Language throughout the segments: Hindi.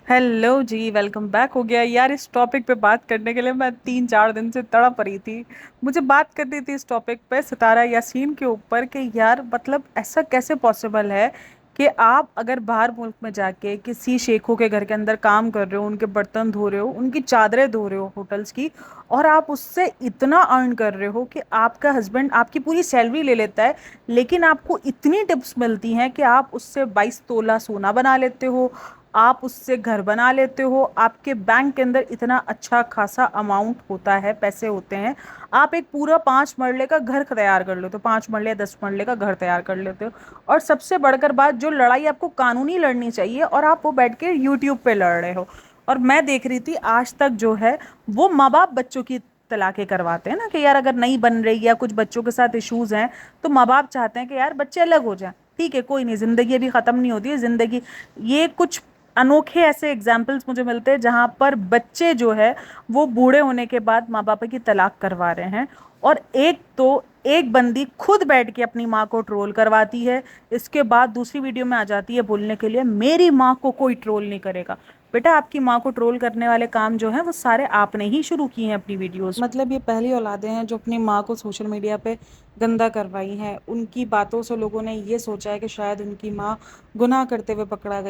हेलो जी, वेलकम बैक हो गया यार। इस टॉपिक पे बात करने के लिए मैं 3-4 दिन से तड़प रही थी। मुझे बात करनी थी इस टॉपिक पे सितारा यासीन के ऊपर कि यार मतलब ऐसा कैसे पॉसिबल है कि आप अगर बाहर मुल्क में जाके किसी शेखों के घर के अंदर काम कर रहे हो, उनके बर्तन धो रहे हो, उनकी चादरें धो रहे हो होटल्स की, और आप उससे इतना अर्न कर रहे हो कि आपका हस्बैंड आपकी पूरी सैलरी ले लेता है, लेकिन आपको इतनी टिप्स मिलती हैं कि आप उससे 22 तोला सोना बना लेते हो, आप उससे घर बना लेते हो, आपके बैंक के अंदर इतना अच्छा खासा अमाउंट होता है, पैसे होते हैं, आप एक पूरा 5 मरले का घर तैयार कर लेते हो, 5 मरले या 10 मरले का घर तैयार कर लेते हो। और सबसे बढ़कर बात, जो लड़ाई आपको कानूनी लड़नी चाहिए और आप वो बैठ के यूट्यूब पे लड़ रहे हो। और मैं देख रही थी आज तक जो है वो माँ बाप बच्चों की तलाकें करवाते हैं ना, कि यार अगर नहीं बन रही या कुछ बच्चों के साथ इश्यूज हैं तो माँ बाप चाहते हैं कि यार बच्चे अलग हो जाएं। ठीक है, कोई नहीं, जिंदगी अभी खत्म नहीं होती है जिंदगी। ये कुछ अनोखे ऐसे एग्जाम्पल्स मुझे मिलते हैं जहां पर बच्चे जो है वो बूढ़े होने के बाद माँ बाप की तलाक करवा रहे हैं। और एक तो एक बंदी खुद बैठ के अपनी माँ को ट्रोल करवाती है, इसके बाद दूसरी वीडियो में आ जाती है बोलने के लिए मेरी माँ को कोई ट्रोल नहीं करेगा। बेटा, आपकी माँ को ट्रोल करने वाले काम जो है वो सारे आपने ही शुरू किए हैं अपनी वीडियोस। मतलब ये पहली औलादें हैं जो अपनी माँ को सोशल मीडिया पे गंदा करवाई हैं। उनकी बातों से लोगों ने ये सोचा है कि शायद उनकी माँ गुनाह करते हुए पकड़ाई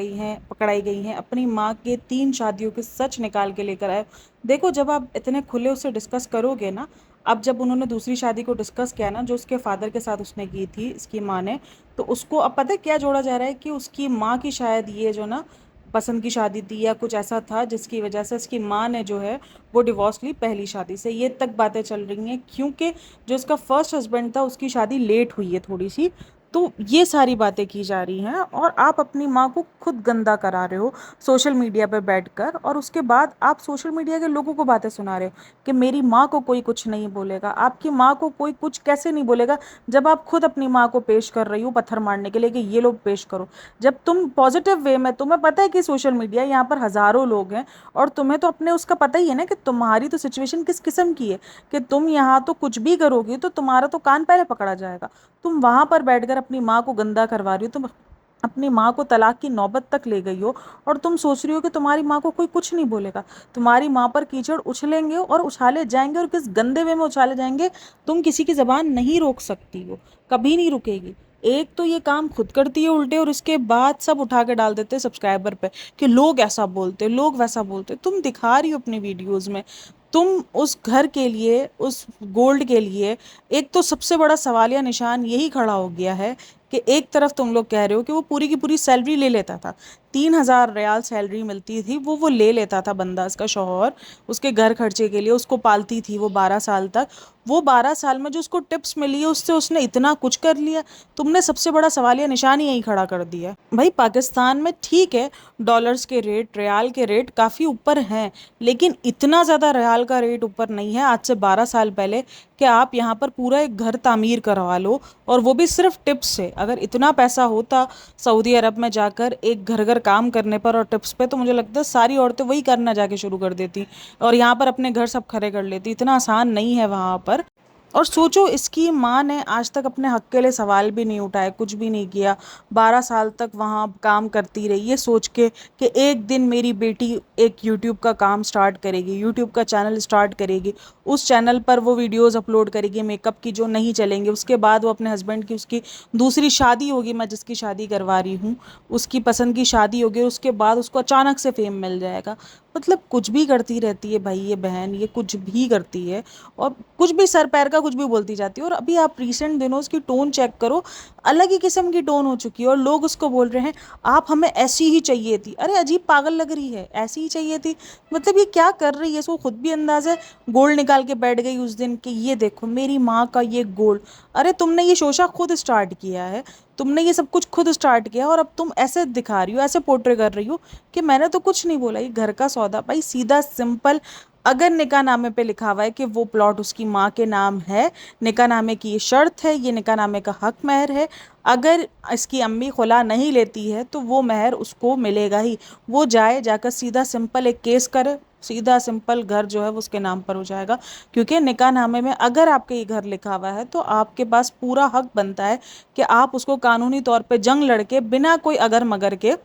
गई हैं। अपनी माँ के 3 शादियों के सच निकाल के लेकर आए। देखो, जब आप इतने खुले उससे डिस्कस करोगे ना, अब जब उन्होंने दूसरी शादी को डिस्कस किया ना, जो उसके फादर के साथ उसने की थी इसकी माँ ने, तो उसको अब पता है क्या जोड़ा जा रहा है कि उसकी माँ की शायद ये जो ना पसंद की शादी थी या कुछ ऐसा था जिसकी वजह से उसकी माँ ने जो है वो डिवोर्स ली पहली शादी से। ये तक बातें चल रही हैं क्योंकि जो उसका फर्स्ट हस्बैंड था उसकी शादी लेट हुई है थोड़ी सी। तो ये सारी बातें की जा रही हैं और आप अपनी माँ को खुद गंदा करा रहे हो सोशल मीडिया पे बैठकर, और उसके बाद आप सोशल मीडिया के लोगों को बातें सुना रहे हो कि मेरी माँ को कोई कुछ नहीं बोलेगा। आपकी माँ को कोई कुछ कैसे नहीं बोलेगा जब आप खुद अपनी माँ को पेश कर रही हो पत्थर मारने के लिए कि ये लोग पेश करो। जब तुम पॉजिटिव वे में, तुम्हें पता है कि सोशल मीडिया यहाँ पर हज़ारों लोग हैं, और तुम्हें तो अपने उसका पता ही है ना कि तुम्हारी तो सिचुएशन किस किस्म की है, कि तुम यहाँ तो कुछ भी करोगी तो तुम्हारा तो कान पहले पकड़ा जाएगा। तुम वहां पर बैठकर अपनी माँ को गंदा करवा रही हो, तुम अपनी माँ को तलाक की नौबत तक ले गई हो, और तुम सोच रही हो कि तुम्हारी माँ को कोई कुछ नहीं बोलेगा। तुम्हारी माँ पर कीचड़ उछलेंगे और उछाले जाएंगे, और किस गंदे वे में उछाले जाएंगे तुम किसी की जबान नहीं रोक सकती हो, कभी नहीं रुकेगी। एक तो ये काम खुद करती है उल्टे, और उसके बाद सब उठा के डाल देते हैं सब्सक्राइबर पे कि लोग ऐसा बोलते, लोग वैसा बोलते। तुम दिखा रही हो अपनी वीडियोस में, तुम उस घर के लिए, उस गोल्ड के लिए, एक तो सबसे बड़ा सवालिया निशान यही खड़ा हो गया है कि एक तरफ तुम लोग कह रहे हो कि वो पूरी की पूरी सैलरी ले लेता था, 3,000 रियाल सैलरी मिलती थी, वो ले लेता था बंदा, उसका शौहर, उसके घर खर्चे के लिए उसको पालती थी वो 12 साल तक। वो 12 साल में जो उसको टिप्स मिली है उससे उसने इतना कुछ कर लिया। तुमने सबसे बड़ा सवालिया निशान ही यही खड़ा कर दिया है। भाई, पाकिस्तान में ठीक है, डॉलर्स के रेट, रियाल के रेट काफ़ी ऊपर हैं, लेकिन इतना ज़्यादा रियाल का रेट ऊपर नहीं है आज से 12 साल पहले कि आप यहाँ पर पूरा एक घर तामीर करवा लो, और वो भी सिर्फ टिप्स से। अगर इतना पैसा होता सऊदी अरब में जाकर एक घर घर काम करने पर और टिप्स पे, तो मुझे लगता है सारी औरतें वही करना जाके शुरू कर देती और यहाँ पर अपने घर सब खड़े कर लेती। इतना आसान नहीं है वहाँ पर। और सोचो, इसकी माँ ने आज तक अपने हक के लिए सवाल भी नहीं उठाए, कुछ भी नहीं किया। 12 साल तक वहाँ काम करती रही ये सोच के कि एक दिन मेरी बेटी एक यूट्यूब का काम स्टार्ट करेगी, यूट्यूब का चैनल स्टार्ट करेगी, उस चैनल पर वो वीडियोस अपलोड करेगी मेकअप की जो नहीं चलेंगे, उसके बाद वो अपने हस्बैंड की, उसकी दूसरी शादी होगी, मैं जिसकी शादी करवा रही हूँ उसकी पसंद की शादी होगी, उसके बाद उसको अचानक से फेम मिल जाएगा। मतलब कुछ भी करती रहती है भाई ये बहन, ये कुछ भी करती है, और कुछ भी सर पैर का कुछ भी बोलती जाती है। और अभी आप रिसेंट दिनों उसकी टोन चेक करो, अलग ही किस्म की टोन हो चुकी है, और लोग उसको बोल रहे हैं आप हमें ऐसी ही चाहिए थी। अरे अजीब पागल लग रही है, ऐसी ही चाहिए थी मतलब ये क्या कर रही है, इसको खुद भी अंदाज है। गोल्ड निकाल के बैठ गई उस दिन कि ये देखो मेरी माँ का ये गोल्ड। अरे तुमने ये शोशा खुद स्टार्ट किया है, तुमने ये सब कुछ खुद स्टार्ट किया, और अब तुम ऐसे दिखा रही हो, ऐसे पोर्ट्रे कर रही हो कि मैंने तो कुछ नहीं बोला, ये घर का सौदा। भाई सीधा सिंपल, अगर निकाह नामे पे लिखा हुआ है कि वो प्लॉट उसकी माँ के नाम है, निकाह नामे की ये शर्त है, ये निकाह नामे का हक महर है, अगर इसकी अम्मी खुला नहीं लेती है तो वो महर उसको मिलेगा ही। वो जाए, जाकर सीधा सिंपल एक केस करे, सीधा सिंपल घर जो है वो उसके नाम पर हो जाएगा। क्योंकि निकाह नामे में अगर आपके ये घर लिखा हुआ है तो आपके पास पूरा हक बनता है कि आप उसको कानूनी तौर पे जंग लड़के बिना कोई अगर मगर के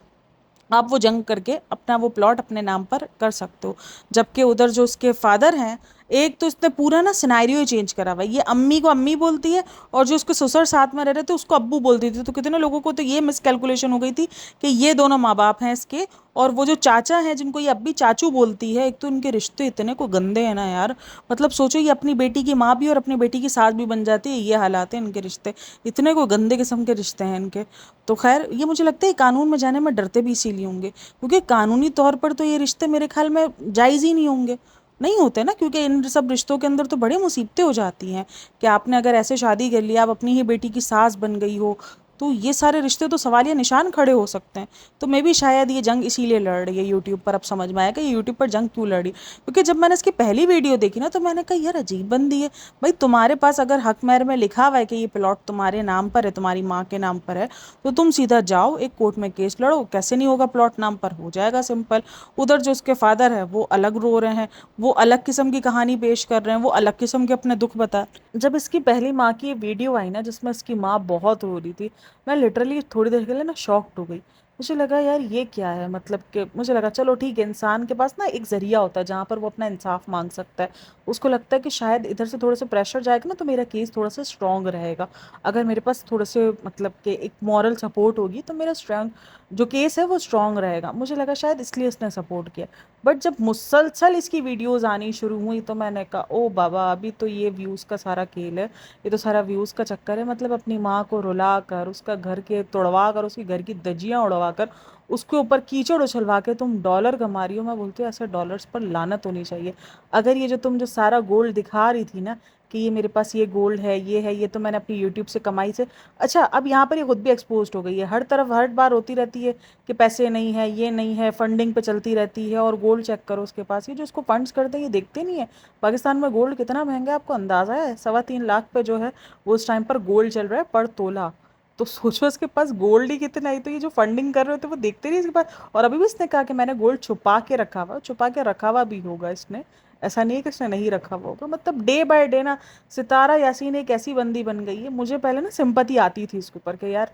आप वो जंग करके अपना वो प्लॉट अपने नाम पर कर सकते हो। जबकि उधर जो उसके फादर हैं, एक तो इसने पूरा ना सिनेरियो ही चेंज करा हुआ है। ये अम्मी को अम्मी बोलती है और जो उसके ससुर साथ में रह रहे थे उसको अब्बू बोलती थी। तो कितने लोगों को तो ये मिसकैलकुलेशन हो गई थी कि ये दोनों माँ बाप हैं इसके। और वो जो चाचा हैं जिनको ये अब्बी चाचू बोलती है, एक तो इनके रिश्ते इतने को गंदे हैं ना यार। मतलब सोचो, ये अपनी बेटी की माँ भी और अपनी बेटी की सास भी बन जाती है, ये हालात हैं इनके रिश्ते। इतने को गंदे किस्म के रिश्ते हैं इनके। तो खैर, ये मुझे लगता है कानून में जाने में डरते भी इसीलिए होंगे, क्योंकि कानूनी तौर पर तो ये रिश्ते मेरे ख्याल में जायज़ ही नहीं होंगे। नहीं होते ना, क्योंकि इन सब रिश्तों के अंदर तो बड़ी मुसीबतें हो जाती हैं कि आपने अगर ऐसे शादी कर लिया, आप अपनी ही बेटी की सास बन गई हो, तो ये सारे रिश्ते तो सवालिया निशान खड़े हो सकते हैं। तो मैं भी शायद ये जंग इसीलिए लड़ रही है यूट्यूब पर। अब समझ में आया कि ये यूट्यूब पर जंग क्यों लड़ी, क्योंकि जब मैंने इसकी पहली वीडियो देखी ना, तो मैंने कहा यार अजीब बंदी है। भाई तुम्हारे पास अगर हक महर में लिखा हुआ है कि ये प्लॉट तुम्हारे नाम पर है, तुम्हारी माँ के नाम पर है, तो तुम सीधा जाओ एक कोर्ट में केस लड़ो। कैसे नहीं होगा, प्लॉट नाम पर हो जाएगा, सिंपल। उधर जो उसके फादर है वो अलग रो रहे हैं, वो अलग किस्म की कहानी पेश कर रहे हैं, वो अलग किस्म के अपने दुख बता। जब इसकी पहली माँ की ये वीडियो आई ना जिसमें इसकी माँ बहुत रो रही थी, मैं लिटरली थोड़ी देर के लिए ना शॉक्ड हो गई। मुझे लगा यार ये क्या है, मतलब कि मुझे लगा चलो ठीक है, इंसान के पास ना एक जरिया होता है जहाँ पर वो अपना इंसाफ मांग सकता है। उसको लगता है कि शायद इधर से थोड़ा सा प्रेशर जाएगा ना तो मेरा केस थोड़ा सा स्ट्रांग रहेगा। अगर मेरे पास थोड़े से मतलब कि एक मॉरल सपोर्ट होगी तो मेरा स्ट्रांग जो केस है वो स्ट्रांग रहेगा। मुझे लगा शायद इसलिए इसने सपोर्ट किया। बट जब मुसलसल इसकी वीडियोस आनी शुरू हुई तो मैंने कहा ओ बाबा, अभी तो ये व्यूज़ का सारा खेल है, ये तो सारा व्यूज़ का चक्कर है। मतलब अपनी माँ को रुला कर, उसका घर के तोड़वा कर, उसकी घर की धज्जियाँ उड़वा कर, उसके ऊपर कीचड़ उछलवा के तुम डॉलर कमा रही हो। मैं बोलती हूँ ऐसे डॉलर्स पर लानत होनी चाहिए। अगर ये जो तुम जो सारा गोल्ड दिखा रही थी ना कि ये मेरे पास ये गोल्ड है, ये है, ये तो मैंने अपनी यूट्यूब से कमाई से। अच्छा, अब यहाँ पर ये खुद भी एक्सपोज हो गई है, हर तरफ हर बार होती रहती है कि पैसे नहीं है, ये नहीं है, फंडिंग पे चलती रहती है। और गोल्ड चेक करो उसके पास, ये जो इसको फंड्स करते हैं ये देखते नहीं है पाकिस्तान में गोल्ड कितना महंगा है। आपको अंदाज़ा है 3.25 लाख पे जो है वो उस टाइम पर गोल्ड चल रहा है पर तोला। तो सोचो इसके पास गोल्ड ही कितना है, तो ये जो फंडिंग कर रहे होते वो देखते नहीं इसके पास। और अभी भी इसने कहा कि मैंने गोल्ड छुपा के रखा हुआ, छुपा के रखा हुआ भी होगा इसने, ऐसा नहीं है कि इसने नहीं रखा हुआ होगा। मतलब डे बाय डे ना सितारा यासीन एक ऐसी बंदी बन गई है। मुझे पहले ना सिंपैथी आती थी इसके ऊपर कि यार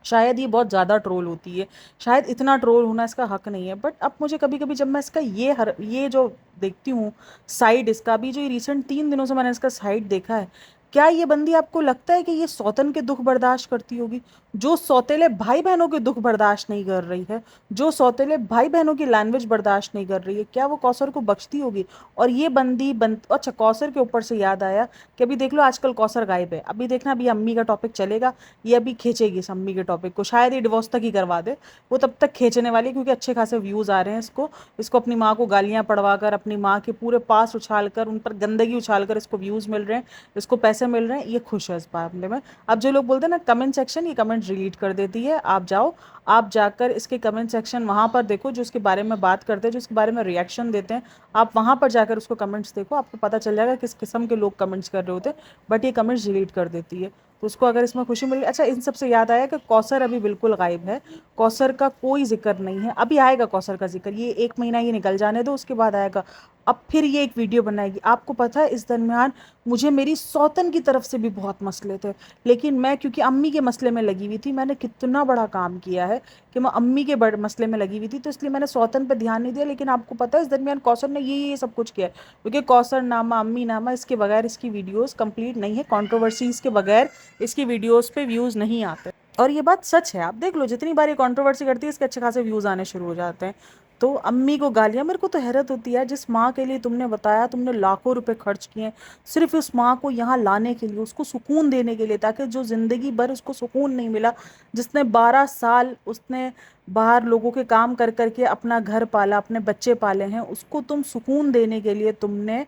शायद ये बहुत ज़्यादा ट्रोल होती है, शायद इतना ट्रोल होना इसका हक नहीं है। बट अब मुझे कभी कभी जब मैं इसका ये जो देखती हूँ साइड, इसका अभी जो ये रिसेंट 3 दिनों से मैंने इसका साइड देखा है, क्या ये बंदी आपको लगता है कि ये सौतन के दुख बर्दाश्त करती होगी? जो सौतेले भाई बहनों के दुख बर्दाश्त नहीं कर रही है, जो सौतेले भाई बहनों की लैंग्वेज बर्दाश्त नहीं कर रही है, क्या वो कौसर को बख्शती होगी? और ये अच्छा, कौसर के ऊपर से याद आया कि अभी देख लो आजकल कौसर गायब है। अभी देखना, अभी अम्मी का टॉपिक चलेगा, ये अभी खींचेगी इस अम्मी के टॉपिक को, शायद ये डिवोर्स तक ही करवा दे। वो तब तक खींचने वाली है, क्योंकि अच्छे खासे व्यूज़ आ रहे हैं इसको। इसको अपनी माँ को गालियाँ पढ़वा कर, अपनी माँ के पूरे पास उछाल कर, उन पर गंदगी उछाल कर इसको व्यूज़ मिल रहे हैं, इसको पैसे मिल रहे हैं, ये खुश है इस मामले में। अब जो लोग बोलते हैं ना कमेंट सेक्शन, ये कमेंट डिलीट कर देती है। आप जाओ, आप जाकर इसके कमेंट सेक्शन वहाँ पर देखो, जो इसके बारे में बात करते हैं, जो इसके बारे में रिएक्शन देते हैं, आप वहाँ पर जाकर उसको कमेंट्स देखो, आपको पता चल जाएगा किस किस्म के लोग कमेंट्स कर रहे होते हैं। बट ये कमेंट्स डिलीट कर देती है। तो उसको अगर इसमें खुशी मिल रही। अच्छा, इन सबसे याद आया कि कौसर अभी बिल्कुल गायब है, कौसर का कोई जिक्र नहीं है। अभी आएगा कौसर का जिक्र, ये 1 महीना ये निकल जाने दो, उसके बाद आएगा। अब फिर ये एक वीडियो बनाएगी। आपको पता है इस दरमियान मुझे मेरी सौतन की तरफ से भी बहुत मसले थे, लेकिन मैं क्योंकि अम्मी के मसले में लगी हुई थी, मैंने कितना बड़ा काम किया है कि मैं अम्मी के बड़े मसले में लगी हुई थी, तो इसलिए मैंने सौतन पर ध्यान नहीं दिया। लेकिन आपको पता है इस दरमियान कौसर ने ये सब कुछ किया है, क्योंकि कौसर नामा, अम्मी नामा, इसके बगैर इसकी वीडियोस कंप्लीट नहीं है। कंट्रोवर्सीज के बगैर इसकी वीडियोस पे व्यूज़ नहीं आते। और ये बात सच है, आप देख लो जितनी बार ये कंट्रोवर्सी करती है इसके अच्छे खासे व्यूज़ आने शुरू हो जाते हैं। तो अम्मी को गालियाँ, मेरे को तो हैरत होती है, जिस माँ के लिए तुमने बताया तुमने लाखों रुपए खर्च किए सिर्फ इस माँ को यहाँ लाने के लिए, उसको सुकून देने के लिए, ताकि जो ज़िंदगी भर उसको सुकून नहीं मिला, जिसने 12 साल उसने बाहर लोगों के काम कर करके अपना घर पाला, अपने बच्चे पाले हैं, उसको तुम सुकून देने के लिए तुमने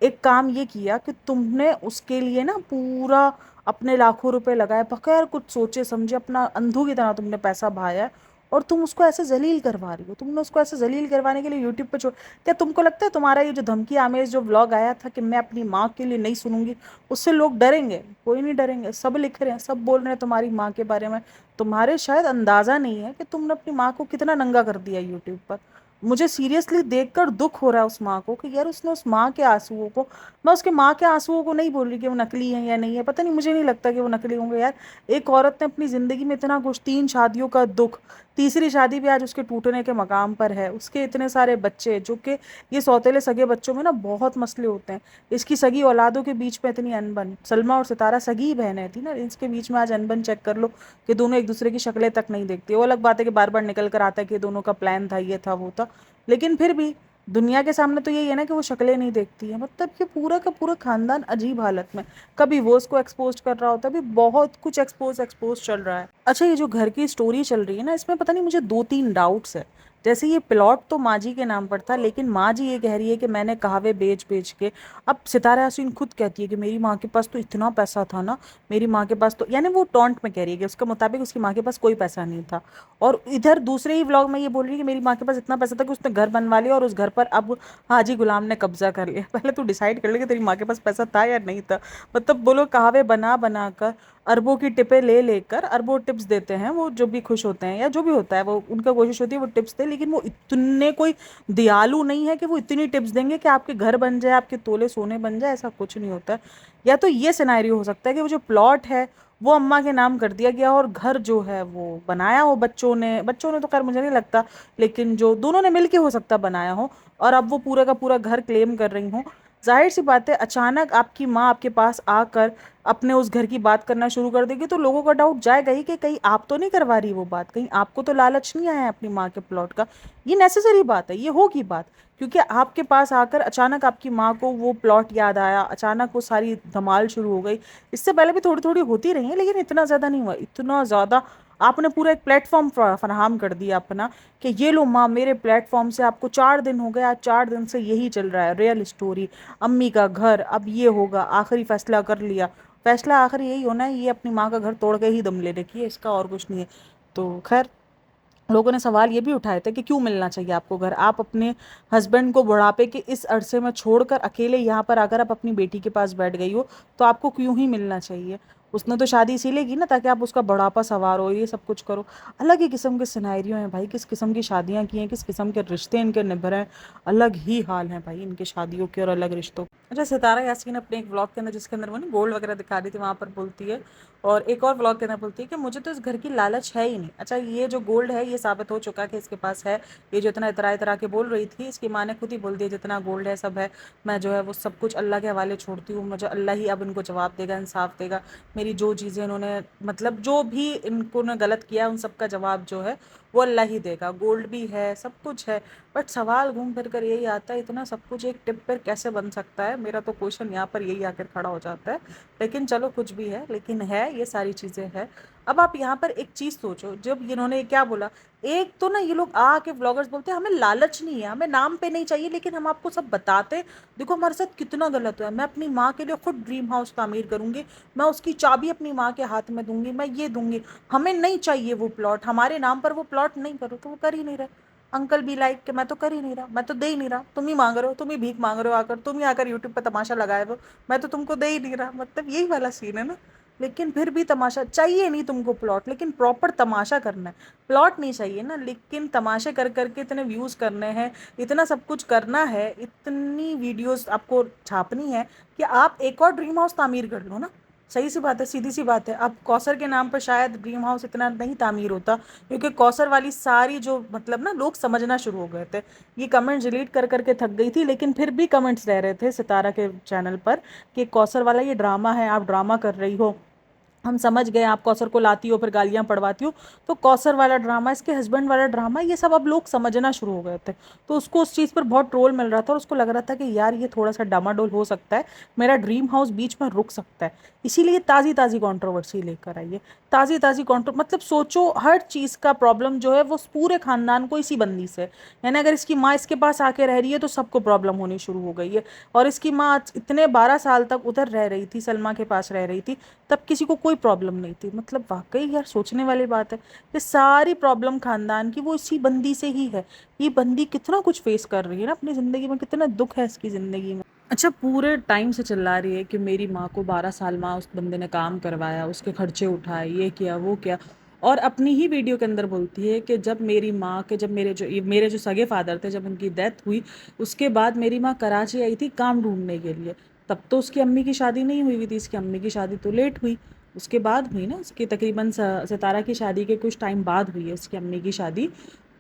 एक काम ये किया कि तुमने उसके लिए ना पूरा अपने लाखों रुपए लगाए, बगैर कुछ सोचे समझे अपना अंधों की तरह तुमने पैसा बहाया है। और तुम उसको ऐसे जलील करवा रही हो, तुमने उसको ऐसे जलील करवाने के लिए यूट्यूब पे छोड़। क्या तुमको लगता है तुम्हारा ये जो धमकी आमेज जो व्लॉग आया था कि मैं अपनी माँ के लिए नहीं सुनूंगी, उससे लोग डरेंगे? कोई नहीं डरेंगे। सब लिख रहे हैं, सब बोल रहे हैं तुम्हारी माँ के बारे में। तुम्हारे शायद अंदाज़ा नहीं है कि तुमने अपनी माँ को कितना नंगा कर दिया यूट्यूब पर। मुझे सीरियसली देखकर दुख हो रहा है उस माँ को कि यार उसने उस माँ के आंसुओं को, मैं उसके माँ के आंसुओं को नहीं बोल रही कि वो नकली हैं या नहीं है, पता नहीं, मुझे नहीं लगता कि वो नकली होंगे यार। एक औरत ने अपनी ज़िंदगी में इतना कुछ, 3 शादियों का दुख, तीसरी शादी भी आज उसके टूटने के मकाम पर है। उसके इतने सारे बच्चे जो कि ये सौतेले सगे बच्चों में ना बहुत मसले होते हैं। इसकी सगी औलादों के बीच में इतनी अनबन, सलमा और सितारा सगी ही बहनें थी ना, इसके बीच में आज अनबन चेक कर लो कि दोनों एक दूसरे की शक्लें तक नहीं देखती। वो अलग बात है कि बार बार निकल कर आता है कि दोनों का प्लान था, ये था वो था, लेकिन फिर भी दुनिया के सामने तो यही है ना कि वो शक्लें नहीं देखती है। मतलब ये पूरा का पूरा खानदान अजीब हालत में, कभी वो उसको एक्सपोज कर रहा होता है, अभी बहुत कुछ एक्सपोज एक्सपोज चल रहा है। अच्छा, ये जो घर की स्टोरी चल रही है ना, इसमें पता नहीं मुझे दो तीन डाउट्स है। जैसे ये प्लॉट तो माँ जी के नाम पर था, लेकिन माँ जी ये कह रही है कि मैंने कहावे बेच बेच के, अब सितारा यासीन खुद कहती है कि मेरी माँ के पास तो इतना पैसा था ना, मेरी माँ के पास तो, यानी वो टॉन्ट में कह रही है कि उसके मुताबिक उसकी माँ के पास कोई पैसा नहीं था। और इधर दूसरे ही व्लॉग में ये बोल रही है कि मेरी माँ के पास इतना पैसा था कि उसने घर बनवा लिया और उस घर पर अब हाजी गुलाम ने कब्जा कर लिया। पहले तू डिसाइड कर ले कि तेरी माँ के पास पैसा था या नहीं था। मतलब बोलो, कहावे बना बना कर, अरबों की टिपें ले लेकर अरबों टिप्स देते हैं वो, जो भी खुश होते हैं या जो भी होता है वो उनका कोशिश होती है वो टिप्स दे, लेकिन वो इतने कोई दयालु नहीं है कि वो इतनी टिप्स देंगे कि आपके घर बन जाए, आपके तोले सोने बन जाए। ऐसा कुछ नहीं होता है। या तो ये सिनेरियो हो सकता है कि वो जो प्लॉट है वो अम्मा के नाम कर दिया गया, और घर जो है वो बनाया हो बच्चों ने तो खैर मुझे नहीं लगता, लेकिन जो दोनों ने मिलके हो सकता बनाया हो, और अब वो पूरा का पूरा घर क्लेम कर रही हूँ। जाहिर सी बात है, अचानक आपकी माँ आपके पास आकर अपने उस घर की बात करना शुरू कर देगी तो लोगों का डाउट जाएगा ही कि कहीं आप तो नहीं करवा रही वो बात, कहीं आपको तो लालच नहीं आया है अपनी माँ के प्लॉट का। ये नेसेसरी बात है, ये होगी बात, क्योंकि आपके पास आकर अचानक आपकी माँ को वो प्लॉट याद आया, अचानक वो सारी धमाल शुरू हो गई। इससे पहले भी थोड़ी थोड़ी होती रही है, लेकिन इतना ज़्यादा नहीं हुआ, इतना ज़्यादा आपने पूरा एक प्लेटफॉर्म फराहम कर दिया अपना, कि ये लो माँ, मेरे प्लेटफॉर्म से आपको 4 दिन हो गए, आज 4 दिन से यही चल रहा है, रियल स्टोरी, अम्मी का घर, अब ये होगा, आखिरी फैसला कर लिया। फैसला आखिर यही होना है, ये अपनी माँ का घर तोड़ के ही दम लेने की है, इसका और कुछ नहीं है। तो खैर, लोगों ने सवाल ये भी उठाए थे कि क्यों मिलना चाहिए आपको घर, आप अपने हस्बैंड को बुढ़ापे के इस अरसे में छोड़कर अकेले यहाँ पर आकर आप अपनी बेटी के पास बैठ गई हो, तो आपको क्यों ही मिलना चाहिए। उसने तो शादी इसीलिए की ना ताकि आप उसका बुढ़ापा सवार हो, ये सब कुछ करो। अलग ही किस्म के सिनेरियो हैं भाई, किस किस्म की शादियां की हैं, किस किस्म के रिश्ते इनके निभ रहे हैं। अलग ही हाल है भाई इनके शादियों के और अलग रिश्तों के। अच्छा, सितारा यासीन अपने एक व्लॉग के अंदर, जिसके अंदर वो ना गोल्ड वगैरह दिखा रही थी, वहां पर बोलती है, और एक और व्लॉग के अंदर बोलती है कि मुझे तो इस घर की लालच है ही नहीं। अच्छा, ये जो गोल्ड है ये साबित हो चुका है कि इसके पास है। ये जो इतना इतरा इतरा के बोल रही थी, इसकी माँ ने खुद ही बोल दिया जितना गोल्ड है सब है, मैं जो है वो सब कुछ अल्लाह के हवाले छोड़ती हूँ, मुझे अल्लाह ही अब इनको जवाब देगा, इंसाफ देगा। मेरी जो चीज़ें इन्होंने, मतलब जो भी इनको ने गलत किया है उन सब का जवाब जो है वो अल्लाह ही देगा। गोल्ड भी है, सब कुछ है, बट सवाल घूम फिर कर यही आता है, इतना सब कुछ एक टिप पर कैसे बन सकता है। मेरा तो क्वेश्चन यहाँ पर यही आकर खड़ा हो जाता है। लेकिन चलो, कुछ भी है, लेकिन है, ये सारी चीज़ें हैं। अब आप यहाँ पर एक चीज़ सोचो, जब इन्होंने क्या बोला, एक तो ना ये लोग आके व्लॉगर्स बोलते हैं हमें लालच नहीं है, हमें नाम पे नहीं चाहिए, लेकिन हम आपको सब बताते हैं, देखो हमारे साथ कितना गलत हुआ है, मैं अपनी माँ के लिए खुद ड्रीम हाउस तामीर करूंगी, मैं उसकी चाबी अपनी माँ के हाथ में दूंगी, मैं ये दूंगी, हमें नहीं चाहिए वो प्लॉट, हमारे नाम पर वो प्लॉट नहीं करो, तो वो कर ही नहीं रहे। अंकल भी लाइक के मैं तो कर ही नहीं रहा, मैं तो दे ही नहीं रहा, तुम ही मांग रहे हो, तुम ही भीख मांग रहे हो आकर, तुम ही आकर यूट्यूब पर तमाशा लगाए हो, मैं तो तुमको दे ही नहीं रहा। मतलब यही वाला सीन है ना। लेकिन फिर भी तमाशा चाहिए नहीं तुमको प्लॉट, लेकिन प्रॉपर तमाशा करना है। प्लॉट नहीं चाहिए ना, लेकिन तमाशे कर करके इतने व्यूज़ करने हैं, इतना सब कुछ करना है, इतनी वीडियोस आपको छापनी है कि आप एक और ड्रीम हाउस तामीर कर लो ना। सही सी बात है, सीधी सी बात है। अब कौसर के नाम पर शायद ड्रीम हाउस इतना नहीं तामीर होता, क्योंकि कौसर वाली सारी जो, मतलब ना, लोग समझना शुरू हो गए थे। ये कमेंट्स डिलीट कर करके थक गई थी, लेकिन फिर भी कमेंट्स रह रहे थे सितारा के चैनल पर कि कौसर वाला ये ड्रामा है, आप ड्रामा कर रही हो, हम समझ गए, आप कौसर को लाती हो फिर गालियां पड़वाती हो, तो कौसर वाला ड्रामा, इसके हस्बैंड वाला ड्रामा, ये सब अब लोग समझना शुरू हो गए थे। तो उसको उस चीज़ पर बहुत ट्रोल मिल रहा था, और उसको लग रहा था कि यार ये थोड़ा सा डामाडोल हो सकता है, मेरा ड्रीम हाउस बीच में रुक सकता है। इसीलिए ताज़ी ताज़ी कंट्रोवर्सी लेकर आई है। ताज़ी ताज़ी कॉन्ट्रो मतलब सोचो, हर चीज़ का प्रॉब्लम जो है वो पूरे खानदान को इसी बंदी से, यानी अगर इसकी माँ इसके पास आके रह रही है तो सबको प्रॉब्लम होनी शुरू हो गई है। और इसकी माँ इतने 12 साल तक उधर रह रही थी, सलमा के पास रह रही थी, तब किसी को कोई प्रॉब्लम नहीं थी। मतलब वाकई यार सोचने वाली बात है, ये सारी प्रॉब्लम खानदान की वो इसी बंदी से ही है। ये बंदी कितना कुछ फेस कर रही है ना अपनी ज़िंदगी में, कितना दुख है इसकी ज़िंदगी में। अच्छा, पूरे टाइम से चिल्ला रही है कि मेरी माँ को 12 साल माँ उस बंदे ने काम करवाया, उसके खर्चे उठाए, ये किया वो किया, और अपनी ही वीडियो के अंदर बोलती है कि जब मेरी माँ के, जब मेरे जो सगे फादर थे, जब उनकी डेथ हुई, उसके बाद मेरी माँ कराची आई थी काम ढूंढने के लिए। तब तो उसकी अम्मी की शादी नहीं हुई हुई थी, इसकी अम्मी की शादी तो लेट हुई। उसके बाद हुई ना, उसकी तकरीबन सितारा की शादी के कुछ टाइम बाद हुई है उसकी अम्मी की शादी।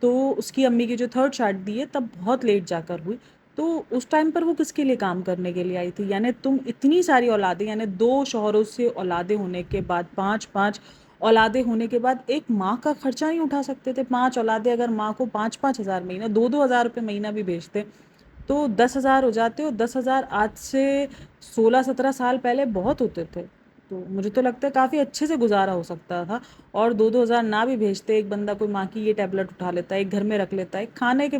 तो उसकी अम्मी की जो थर्ड शादी है तब बहुत लेट जाकर हुई। तो उस टाइम पर वो किसके लिए काम करने के लिए आई थी? यानी तुम इतनी सारी औलादें, यानी दो शौहरों से औलादें होने के बाद, पांच पांच औलादें होने के बाद एक माँ का खर्चा नहीं उठा सकते थे? पांच औलादें अगर माँ को 5-5 हज़ार महीना, 2-2 हज़ार रुपये महीना भी भेजते तो 10 हज़ार हो जाते, और 10 हज़ार आज से 16-17 साल पहले बहुत होते थे। तो मुझे तो लगता है काफ़ी अच्छे से गुजारा हो सकता था। और 2-2 हज़ार ना भी भेजते, एक बंदा कोई माँ की ये टैबलेट उठा लेता है, एक घर में रख लेता है, एक खाने के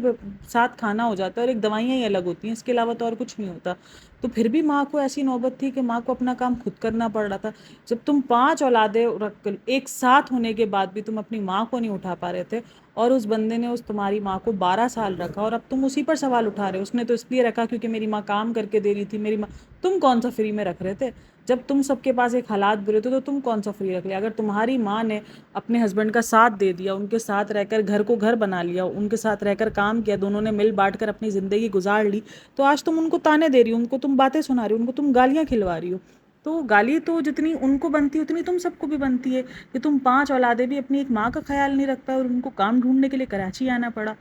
साथ खाना हो जाता है, और एक दवाइयाँ ही अलग होती हैं, इसके अलावा तो और कुछ नहीं होता। तो फिर भी माँ को ऐसी नौबत थी कि माँ को अपना काम खुद करना पड़ रहा था। जब तुम पांच औलादे रख एक साथ होने के बाद भी तुम अपनी माँ को नहीं उठा पा रहे थे, और उस बंदे ने उस तुम्हारी माँ को 12 साल रखा, और अब तुम उसी पर सवाल उठा रहे हो, उसने तो इसलिए रखा क्योंकि मेरी माँ काम करके दे रही थी, मेरी माँ। तुम कौन सा फ्री में रख रहे थे? जब तुम सबके पास एक हालात बुरे थे तो तुम कौन सा फ्री रख लिया? अगर तुम्हारी माँ ने अपने हस्बैंड का साथ दे दिया, उनके साथ रहकर घर को घर बना लिया, उनके साथ रहकर काम किया, दोनों ने मिल बांट कर अपनी ज़िंदगी गुजार ली, तो आज तुम उनको ताने दे रही हो, उनको तुम बातें सुना रही हो, उनको तुम गालियाँ खिलवा रही हो। तो गाली तो जितनी उनको बनती है उतनी तुम सबको भी बनती है, कि तुम पांच औलादे भी अपनी एक माँ का ख्याल नहीं रख पाए और उनको काम ढूंढने के लिए कराची आना पड़ा।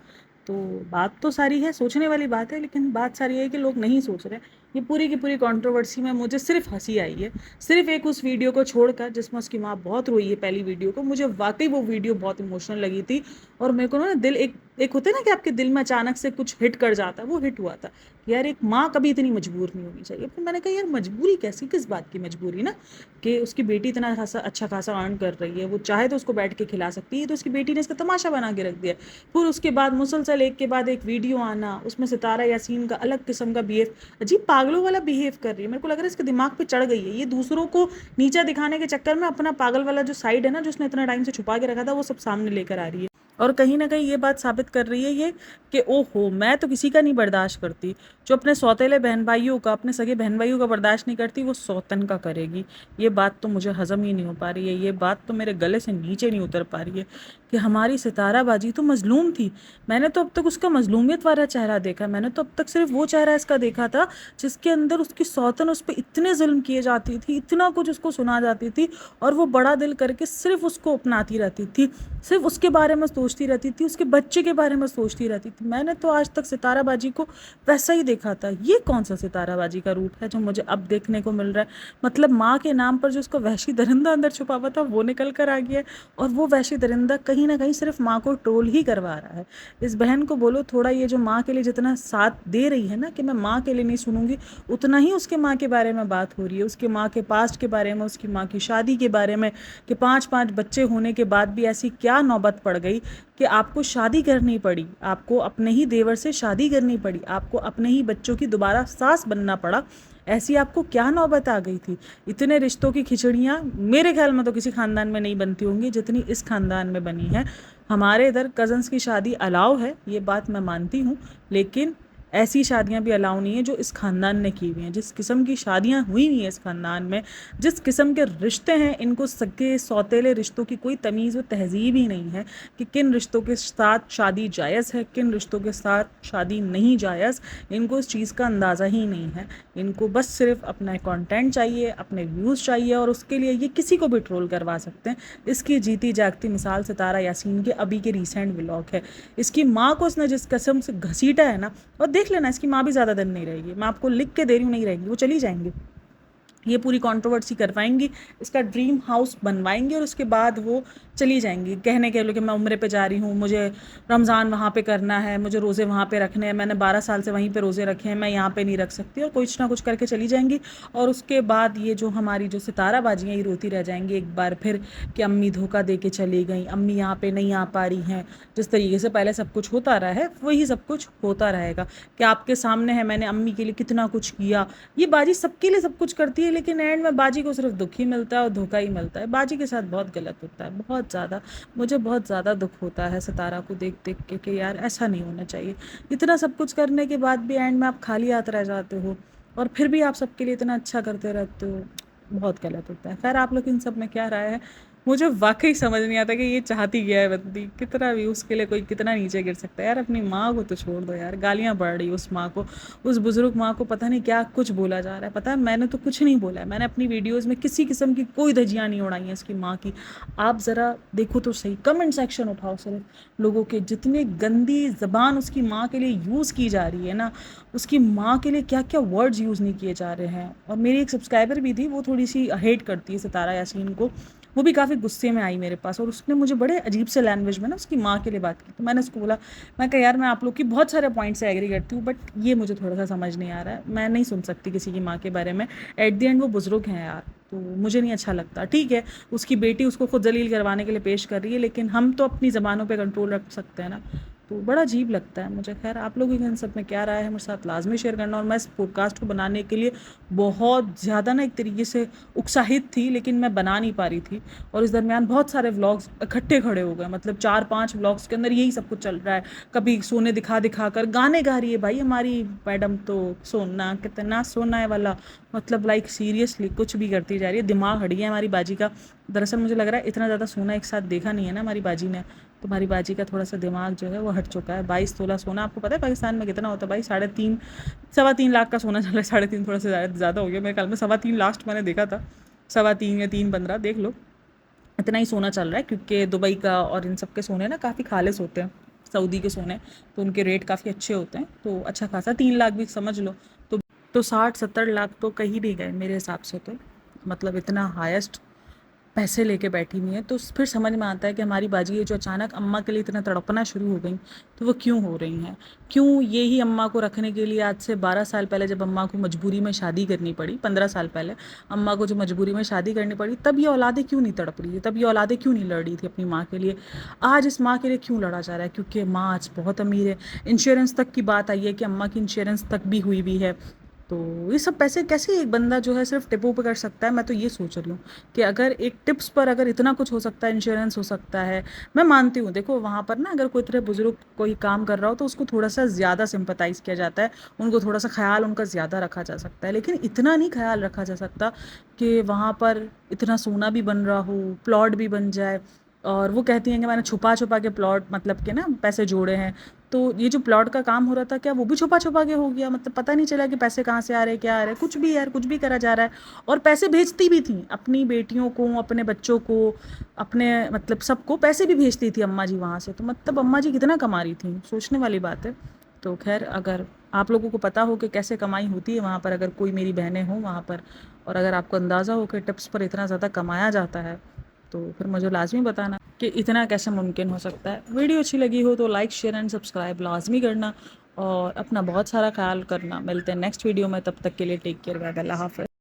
तो बात तो सारी है, सोचने वाली बात है, लेकिन बात सारी है कि लोग नहीं सोच रहे। ये पूरी की पूरी कंट्रोवर्सी में मुझे सिर्फ हंसी आई है, सिर्फ एक उस वीडियो को छोड़कर जिसमें उसकी माँ बहुत रोई है, पहली वीडियो को। मुझे वाकई वो वीडियो बहुत इमोशनल लगी थी, और मेरे को ना दिल एक एक होता है ना कि आपके दिल में अचानक से कुछ हिट कर जाता है, वो हिट हुआ था कि यार एक माँ कभी इतनी मजबूर नहीं होनी चाहिए। फिर मैंने कहा यार मजबूरी कैसी, किस बात की मजबूरी ना, कि उसकी बेटी इतना खासा अच्छा खासा अर्न कर रही है, वो चाहे तो उसको बैठ के खिला सकती है, तो उसकी बेटी ने इसका तमाशा बना के रख दिया। फिर उसके बाद मुसलसल एक के बाद एक वीडियो आना, उसमें सितारा यासीन का अलग किस्म का बिहेव, अजीब पागलों वाला बिहेव कर रही है। मेरे को लग रहा है इसके दिमाग पे चढ़ गई है, ये दूसरों को नीचा दिखाने के चक्कर में अपना पागल वाला जो साइड है ना, जो उसने इतना टाइम से छुपा के रखा था, वो सब सामने लेकर आ रही है। और कहीं ना कहीं ये बात साबित कर रही है ये, कि ओहो मैं तो किसी का नहीं बर्दाश्त करती। जो अपने सौतेले बहन भाइयों का, अपने सगे बहन भाइयों का बर्दाश्त नहीं करती, वो सौतन का करेगी। ये बात तो मुझे हजम ही नहीं हो पा रही है, ये बात तो मेरे गले से नीचे नहीं उतर पा रही है, कि हमारी सितारा बाजी तो मजलूम थी। मैंने तो अब तक उसका मजलूमियत वाला चेहरा देखा, मैंने तो अब तक सिर्फ वो चेहरा इसका देखा था जिसके अंदर उसकी सौतन उस पर इतने जुल्म किए जाती थी, इतना कुछ उसको सुना जाती थी, और वो बड़ा दिल करके सिर्फ उसको अपनाती रहती थी, सिर्फ उसके बारे में सोचती रहती थी, उसके बच्चे के बारे में सोचती रहती थी। मैंने तो आज तक सितारा बाजी को वैसा ही देखा था। ये कौन सा सितारा बाजी का रूप है जो मुझे अब देखने को मिल रहा है? मतलब माँ के नाम पर जो उसको वहशी दरिंदा अंदर छुपा हुआ था वो निकल कर आ गया है, और वो वहशी दरिंदा कहीं ना कहीं सिर्फ माँ को ट्रोल ही करवा रहा है। इस बहन को बोलो थोड़ा, ये जो माँ के लिए जितना साथ दे रही है ना, कि मैं माँ के लिए नहीं सुनूंगी, उतना ही उसके माँ के बारे में बात हो रही है, उसके माँ के पास्ट के बारे में, उसकी माँ की शादी के बारे में, कि 5-5 बच्चे होने के बाद भी ऐसी क्या नौबत पड़ गई कि आपको शादी करनी पड़ी, आपको अपने ही देवर से शादी करनी पड़ी, आपको अपने ही बच्चों की दोबारा सास बनना पड़ा। ऐसी आपको क्या नौबत आ गई थी? इतने रिश्तों की खिचड़ियाँ मेरे ख्याल में तो किसी खानदान में नहीं बनती होंगी जितनी इस खानदान में बनी है। हमारे इधर कज़न्स की शादी अलाउ है, ये बात मैं मानती हूँ, लेकिन ऐसी शादियां भी अलाउ नहीं है जो इस खानदान ने की हुई हैं। जिस किस्म की शादियां हुई हुई हैं इस खानदान में, जिस किस्म के रिश्ते हैं, इनको सगे सौतेले रिश्तों की कोई तमीज़ व तहजीब ही नहीं है, कि किन रिश्तों के साथ शादी जायज़ है, किन रिश्तों के साथ शादी नहीं जायज़। इनको इस चीज़ का अंदाज़ा ही नहीं है। इनको बस सिर्फ अपना कंटेंट चाहिए, अपने व्यूज़ चाहिए, और उसके लिए ये किसी को भी ट्रोल करवा सकते हैं। इसकी जीती जागती मिसाल सितारा यासीन के अभी के रिसेंट व्लॉग है। इसकी माँ को उसने जिस कसम से घसीटा है ना, और देख लेना इसकी माँ भी ज़्यादा दिन नहीं रहेगी, मैं आपको लिख के दे रही हूँ, नहीं रहेंगी, वो चली जाएंगी। ये पूरी कंट्रोवर्सी करवाएंगी, इसका ड्रीम हाउस बनवाएंगे, और उसके बाद वो चली जाएंगी, कहने के लिए कि मैं उम्रे पे जा रही हूँ, मुझे रमज़ान वहाँ पे करना है, मुझे रोज़े वहाँ पे रखने हैं, मैंने 12 साल से वहीं पे रोज़े रखे हैं, मैं यहाँ पे नहीं रख सकती, और कुछ ना कुछ करके चली जाएंगी। और उसके बाद ये जो हमारी जो सितारा बाजी हैं, ये रोती रह जाएंगी एक बार फिर, कि अम्मी धोखा दे के चली गई, अम्मी यहाँ पे नहीं आ पा रही हैं। जिस तरीके से पहले सब कुछ होता रहा है वही सब कुछ होता रहेगा, कि आपके सामने है मैंने अम्मी के लिए कितना कुछ किया। ये बाजी सबके लिए सब कुछ करती है, लेकिन एंड में बाजी को सिर्फ दुख ही मिलता है और धोखा ही मिलता है। बाजी के साथ बहुत गलत होता है, बहुत ज़्यादा। मुझे बहुत ज़्यादा दुख होता है सितारा को देख देख के, कि यार ऐसा नहीं होना चाहिए। इतना सब कुछ करने के बाद भी एंड में आप खाली हाथ रह जाते हो, और फिर भी आप सबके लिए इतना अच्छा करते रहते हो, बहुत गलत होता है। खैर आप लोग इन सब में क्या राय है, मुझे वाकई समझ नहीं आता कि ये चाहती क्या है बंदी, कितना व्यूज़ के लिए कोई कितना नीचे गिर सकता है यार। अपनी माँ को तो छोड़ दो यार, गालियाँ पड़ रही उस माँ को, उस बुजुर्ग माँ को पता नहीं क्या कुछ बोला जा रहा है। पता है मैंने तो कुछ नहीं बोला है, मैंने अपनी वीडियोज़ में किसी किस्म की कोई धज्जियाँ नहीं उड़ाई हैं उसकी माँ की। आप ज़रा देखो तो सही, कमेंट सेक्शन उठाओ सिर्फ लोगों के, जितने गंदी ज़बान उसकी माँ के लिए यूज़ की जा रही है ना, उसकी माँ के लिए क्या क्या वर्ड्स यूज़ नहीं किए जा रहे हैं। और मेरी एक सब्सक्राइबर भी थी, वो थोड़ी सी हेट करती है सितारा यासीन को, वो भी काफ़ी गुस्से में आई मेरे पास और उसने मुझे बड़े अजीब से लैंग्वेज में ना उसकी माँ के लिए बात की। तो मैंने उसको बोला, मैं कहा यार मैं आप लोग की बहुत सारे पॉइंट से एग्री करती हूँ, बट ये मुझे थोड़ा सा समझ नहीं आ रहा है, मैं नहीं सुन सकती किसी की माँ के बारे में। एट द एंड वो बुजुर्ग हैं यार, तो मुझे नहीं अच्छा लगता। ठीक है, उसकी बेटी उसको खुद जलील करवाने के लिए पेश कर रही है, लेकिन हम तो अपनी ज़बानों पर कंट्रोल रख सकते हैं ना। तो बड़ा अजीब लगता है मुझे। खैर आप लोगों की इन सब में क्या राय है, मेरे साथ लाजमी शेयर करना। और मैं इस पॉडकास्ट को बनाने के लिए बहुत ज़्यादा ना एक तरीके से उत्साहित थी, लेकिन मैं बना नहीं पा रही थी। और इस दरमियान बहुत सारे व्लॉग्स इकट्ठे खड़े हो गए, मतलब 4-5 व्लॉग्स के अंदर यही सब कुछ चल रहा है। कभी सोने दिखा दिखा कर गाने गा रही है भाई हमारी मैडम, तो सोना कितना सोना है वाला, मतलब लाइक सीरियसली कुछ भी करती जा रही है। दिमाग हट गया हमारी बाजी का। दरअसल मुझे लग रहा है इतना ज़्यादा सोना एक साथ देखा नहीं है ना हमारी बाजी ने, तो हमारी बाजी का थोड़ा सा दिमाग जो है वो हट चुका है। 22 तोला सोना, आपको पता है पाकिस्तान में कितना होता है भाई? 3.5 3.25 लाख का सोना चल रहा है। 3.5 थोड़ा सा ज़्यादा हो गया मेरे ख्याल में, 3.25 लास्ट मैंने देखा था, 3.25 या 3.15 देख लो, इतना ही सोना चल रहा है। क्योंकि दुबई का और इन सब के सोने ना काफ़ी खालिस होते हैं, सऊदी के सोने, तो उनके रेट काफ़ी अच्छे होते हैं, तो अच्छा खासा 3 लाख भी समझ लो। तो 60-70 लाख तो कहीं नहीं गए मेरे हिसाब से, तो मतलब इतना हाईएस्ट पैसे लेके बैठी हुई हैं। तो फिर समझ में आता है कि हमारी बाजी ये जो अचानक अम्मा के लिए इतना तड़पना शुरू हो गई, तो वो क्यों हो रही हैं। क्यों ये ही अम्मा को रखने के लिए आज से 12 साल पहले जब अम्मा को मजबूरी में शादी करनी पड़ी, 15 साल पहले अम्मा को जो मजबूरी में शादी करनी पड़ी, तब ये औलादें क्यों नहीं तड़प रही थी, तब ये औलादें क्यों नहीं लड़ रही थी अपनी माँ के लिए। आज इस माँ के लिए क्यों लड़ा जा रहा है? क्योंकि माँ आज बहुत अमीर है। इंश्योरेंस तक की बात आई है कि अम्मा की इंश्योरेंस तक भी हुई भी है। तो ये सब पैसे कैसे एक बंदा जो है सिर्फ टिपों पे कर सकता है? मैं तो ये सोच रही हूँ कि अगर एक टिप्स पर अगर इतना कुछ हो सकता है, इंश्योरेंस हो सकता है। मैं मानती हूँ, देखो वहाँ पर ना अगर कोई तरह बुजुर्ग कोई काम कर रहा हो तो उसको थोड़ा सा ज़्यादा सिंपथाइज़ किया जाता है, उनको थोड़ा सा ख्याल उनका ज़्यादा रखा जा सकता है। लेकिन इतना नहीं ख्याल रखा जा सकता कि वहाँ पर इतना सोना भी बन रहा हो, प्लॉट भी बन जाए। और वो कहती हैं कि मैंने छुपा छुपा के प्लॉट मतलब के ना पैसे जोड़े हैं। तो ये जो प्लॉट का काम हो रहा था, क्या वो भी छुपा छुपा के हो गया? मतलब पता नहीं चला कि पैसे कहाँ से आ रहे हैं, क्या आ रहे हैं, कुछ भी यार, कुछ भी करा जा रहा है। और पैसे भेजती भी थी अपनी बेटियों को, अपने बच्चों को, अपने मतलब सबको पैसे भी भेजती थी अम्मा जी वहाँ से। तो मतलब अम्मा जी कितना कमा रही थी, सोचने वाली बात है। तो खैर अगर आप लोगों को पता हो कि कैसे कमाई होती है वहाँ पर, अगर कोई मेरी बहनें हों वहाँ पर, और अगर आपको अंदाज़ा हो कि टिप्स पर इतना ज़्यादा कमाया जाता है, तो फिर मुझे लाजमी बताना कि इतना कैसे मुमकिन हो सकता है। वीडियो अच्छी लगी हो तो लाइक शेयर एंड सब्सक्राइब लाजमी करना, और अपना बहुत सारा ख्याल करना। मिलते हैं नेक्स्ट वीडियो में, तब तक के लिए टेक केयर, बाय, अल्लाह हाफ़िज़।